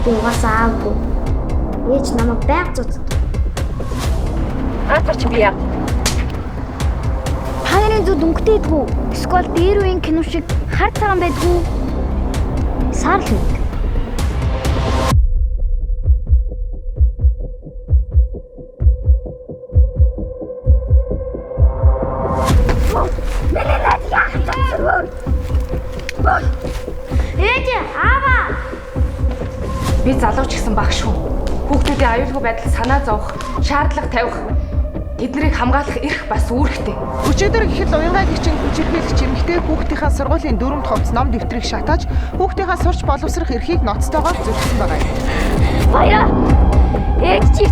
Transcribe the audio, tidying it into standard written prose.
Би угаасаа аавгүй. Ээж намайг байг цуцдаг. Анхаарч би яа. Хайрын зүд өнгөтэйдгүү. Эсвэл дээр үеийн кино шиг хар цагаан байдгүй. Сарл үт. Ээж аава. Би залууч гэсэн багш шүү. Хүүхдүүдийн аюулгүй байдал санаа зовох, шаардлага тавих, тэднийг хамгаалах эрх бас үүрэгтэй. Өчигдөр гэхэд уянгаа гिचэн хүчирхийлэгч эмэгтэй хүүхдийнхээ сургуулийн дүрмд хувцс ном дэвтрийг шатааж хүүхдийнхээ сурч боловсрох эрхийг ноцтойгоор зөрчсөн байгаа юм. Баяа. Ээж чи